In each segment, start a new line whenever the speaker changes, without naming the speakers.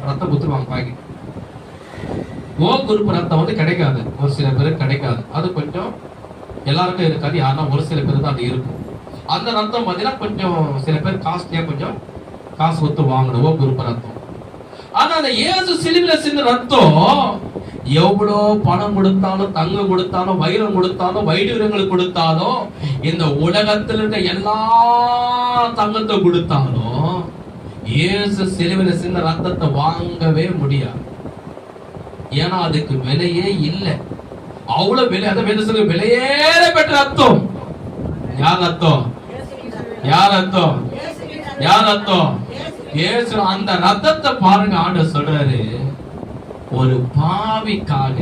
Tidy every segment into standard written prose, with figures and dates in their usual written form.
ரத்தம் ஊத்துவாங்க பாக்கெட். ஓ குரூப் ரத்தம் வந்து கிடைக்காது, ஒரு சில பேருக்கு கிடைக்காது. அது கொஞ்சம் எல்லாருக்கும் இருக்காது, யாருன்னா ஒரு சில பேர் தான் அது இருக்கும். அந்த ரத்தம் பார்த்தீங்கன்னா கொஞ்சம் சில பேர் காஸ்ட்லியா கொஞ்சம் காசு கொடுத்து வாங்கணும், ஓ குரூப் ரத்தம். ஆனா அந்த இயேசு சிலுவையில சிந்த ரத்தம் எவ்வளோ பணம் கொடுத்தாலும், தங்கம் கொடுத்தாலும், வைரம் கொடுத்தாலும், வைடூரியங்கள் கொடுத்தாலும், இந்த உலகத்தில் இருக்க எல்லா தங்கத்தை கொடுத்தாலும் இயேசு சிலுவையில சிந்த ரத்தத்தை வாங்கவே முடியாது. ஏன்னா அதுக்கு விலையே இல்லை. அவ்வளவு விலை, அதை விலையேற பெற்ற ரத்தம். யார் ரத்தம்? யார் ரத்தம்? யார் ரத்தம்? இயேசு. அந்த ரத்தத்தை பாருங்க, ஆண்டவர் சொல்றாரு, ஒரு பாவிக்காக,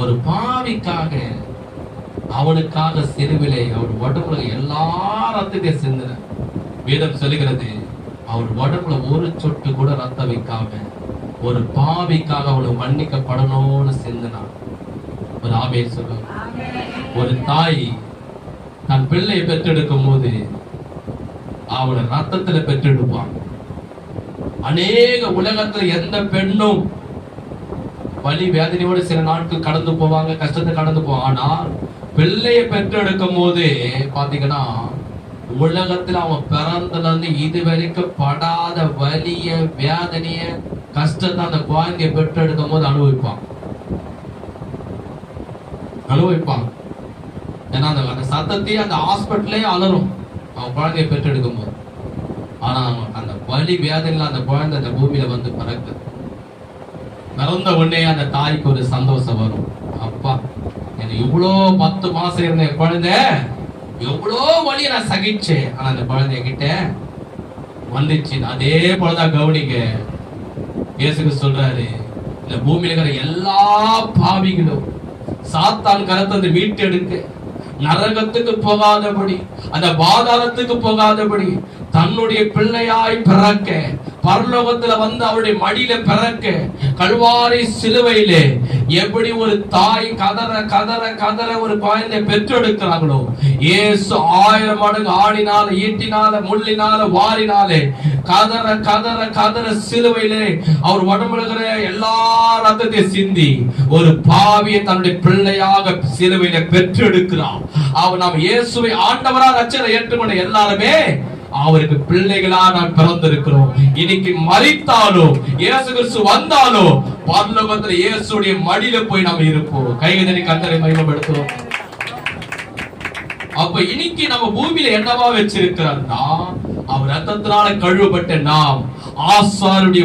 ஒரு பாவிக்காக, அவனுக்காக சிலுவிலே அவர் உடம்புல எல்லா ரத்தத்தையும் சிந்தின. வேதம் சொல்லுகிறது, அவர் உடம்புல ஒரு சொட்டு கூட ரத்தம் வைக்காம ஒரு பாவிக்காக அவனுக்கு மன்னிக்கப்படணும்னு சிந்தினான். ஒரு ஆமென் சொல்லு. ஒரு தாய் தன் பிள்ளையை பெற்றெடுக்கும் போது அவளை ரத்தத்துல பெற்றெடுப்பான். அநேக உலகத்துல எந்த பெண்ணும் வலி வேதனையோடு சில நாட்கள் கடந்து போவாங்க, கஷ்டத்தை கடந்து போவாங்க. ஆனால் பிள்ளையை பெற்றெடுக்கும் போது பாத்தீங்கன்னா, உலகத்துல அவன் பிறந்ததுல இருந்து இது வரைக்கும் படாத வலிய வேதனைய கஷ்டத்தை அந்த குழந்தைய பெற்றெடுக்கும் போது அனுபவிப்பான். ஏன்னா அந்த சத்தத்தையே அந்த ஹாஸ்பிட்டலே அலரும் அவன் குழந்தைய பெற்றெடுக்கும் போது. ஆனா அந்த வலி வேதனையில அந்த குழந்தை அந்த பூமியில வந்து பிறக்குது. பிறந்த உடனே அந்த தாய்க்கு ஒரு சந்தோஷம் வரும். அப்பா, எனக்கு இவ்வளோ 10 மாசம் இருந்த குழந்தை எவ்வளோ வழியை நான் சகிச்சேன், ஆனா அந்த குழந்தைய கிட்ட வந்துச்சு. அதே போலதான் கவனிக்க இயேசு சொல்றாரு, இந்த பூமியில இருக்கிற எல்லா பாவிகளும் சாத்தான் கரத்தை மீட்டெடுக்க, நரகத்துக்கு போகாதபடி, அந்த பாதாளத்துக்கு போகாதபடி தன்னுடைய பிள்ளையாய் பிறக்க, பரலோகத்துல வந்து அவருடைய மடியில பிறக்க, கல்வாரி சிலுவையிலே எப்படி ஒரு தாய் கதற கதற கதற ஒரு குழந்தை பெற்றெடுக்கிறாங்களோ, இயேசு 1000 மடங்கு ஆணினால, ஈட்டினால, முள்ளினால, வாரினாலே கதற கதற கதற சிலுவையிலே அவர் உடம்புல எல்லா ரத்தத்தையும் சிந்தி ஒரு பாவியை தன்னுடைய பிள்ளையாக சிலுவையில பெற்றெடுக்கிறான். அவர் நாம் இயேசுவை ஆண்டவரா ரட்சகரை ஏற்றுக்கொண்ட எல்லாருமே அவருக்கு பிள்ளைகளா நாம் பிறந்திருக்கிறோம். இன்னைக்கு மரித்தாலும் இயேசு கிறிஸ்து வந்தாலும் பரலோகத்துல இயேசுடைய மடியில போய் நாம் இருப்போம். கைகளை கர்த்தரை மகிமைப்படுத்துவோம். அப்ப இன்னைக்கு நம்ம பூமியில என்னவா வச்சிருக்கிறார்னா, அவர் ரத்தத்தினால கழுவப்பட்ட நாம் ஆசாருடைய